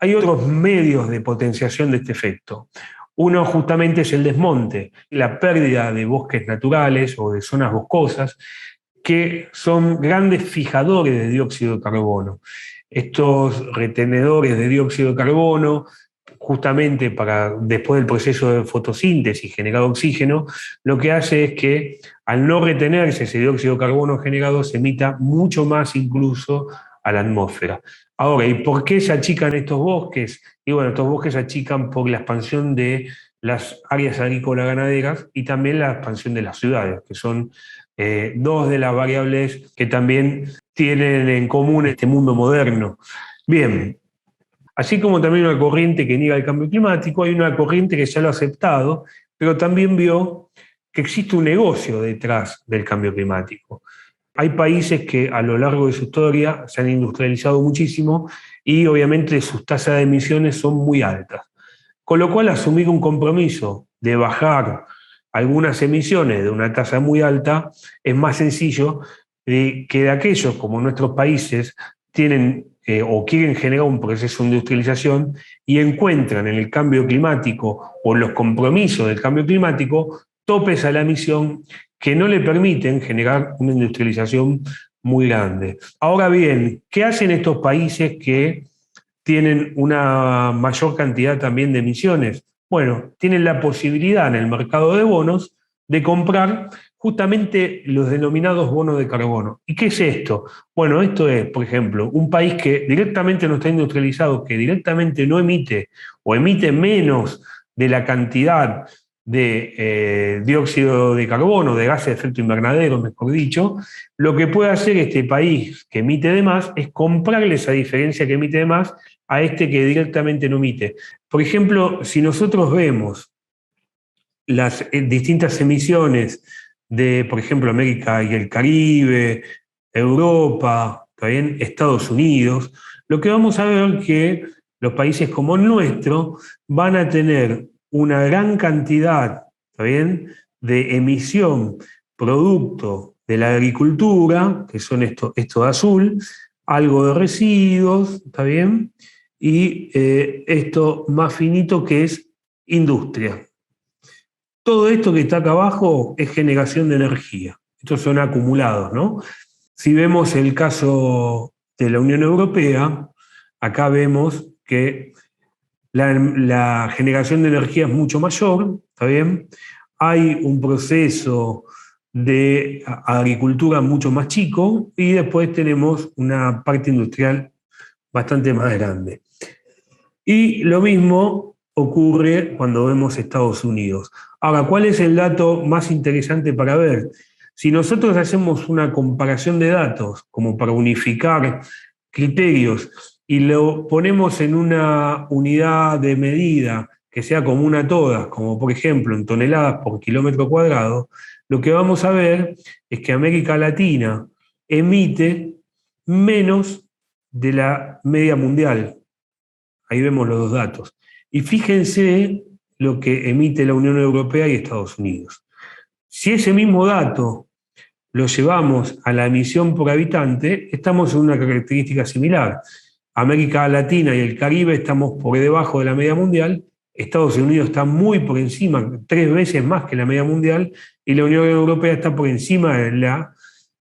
Hay otros medios de potenciación de este efecto. Uno justamente es el desmonte, la pérdida de bosques naturales o de zonas boscosas que son grandes fijadores de dióxido de carbono. Estos retenedores de dióxido de carbono, justamente para después del proceso de fotosíntesis generar oxígeno, lo que hace es que al no retenerse ese dióxido de carbono generado se emita mucho más incluso a la atmósfera. Ahora, ¿y por qué se achican estos bosques? Y bueno, estos bosques se achican por la expansión de las áreas agrícolas ganaderas y también la expansión de las ciudades, que son dos de las variables que también tienen en común este mundo moderno. Bien, así como también una corriente que niega el cambio climático, hay una corriente que ya lo ha aceptado, pero también vio que existe un negocio detrás del cambio climático. Hay países que a lo largo de su historia se han industrializado muchísimo y obviamente sus tasas de emisiones son muy altas. Con lo cual, asumir un compromiso de bajar algunas emisiones de una tasa muy alta es más sencillo que de aquellos, como nuestros países, tienen o quieren generar un proceso de industrialización y encuentran en el cambio climático o en los compromisos del cambio climático topes a la emisión que no le permiten generar una industrialización muy grande. Ahora bien, ¿qué hacen estos países que tienen una mayor cantidad también de emisiones? Bueno, tienen la posibilidad en el mercado de bonos de comprar justamente los denominados bonos de carbono. ¿Y qué es esto? Bueno, esto es, por ejemplo, un país que directamente no está industrializado, que directamente no emite o emite menos de la cantidad de dióxido de carbono, de gases de efecto invernadero, mejor dicho, lo que puede hacer este país que emite de más es comprarle esa diferencia que emite de más a este que directamente no emite. Por ejemplo, si nosotros vemos las distintas emisiones de, por ejemplo, América y el Caribe, Europa, también Estados Unidos, lo que vamos a ver es que los países como el nuestro van a tener una gran cantidad, ¿está bien?, de emisión producto de la agricultura, que son esto de azul, algo de residuos, ¿está bien?, y esto más finito que es industria. Todo esto que está acá abajo es generación de energía. Estos son acumulados, ¿no? Si vemos el caso de la Unión Europea, acá vemos que la generación de energía es mucho mayor, ¿está bien? Hay un proceso de agricultura mucho más chico y después tenemos una parte industrial bastante más grande. Y lo mismo ocurre cuando vemos Estados Unidos. Ahora, ¿cuál es el dato más interesante para ver? Si nosotros hacemos una comparación de datos como para unificar criterios y lo ponemos en una unidad de medida que sea común a todas, como por ejemplo en toneladas por kilómetro cuadrado, lo que vamos a ver es que América Latina emite menos de la media mundial. Ahí vemos los dos datos. Y fíjense lo que emite la Unión Europea y Estados Unidos. Si ese mismo dato lo llevamos a la emisión por habitante, estamos en una característica similar. América Latina y el Caribe estamos por debajo de la media mundial, Estados Unidos está muy por encima, 3 veces más que la media mundial, y la Unión Europea está por encima de la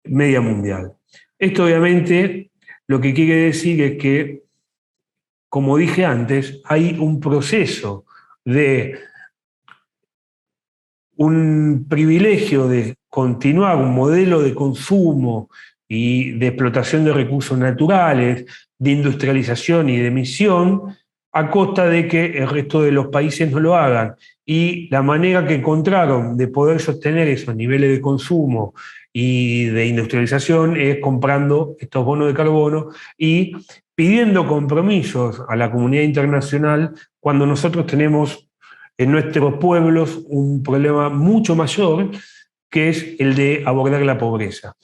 media mundial. Esto obviamente lo que quiere decir es que, como dije antes, hay un proceso de un privilegio de continuar un modelo de consumo y de explotación de recursos naturales, de industrialización y de emisión, a costa de que el resto de los países no lo hagan. Y la manera que encontraron de poder sostener esos niveles de consumo y de industrialización es comprando estos bonos de carbono y pidiendo compromisos a la comunidad internacional cuando nosotros tenemos en nuestros pueblos un problema mucho mayor, que es el de abordar la pobreza.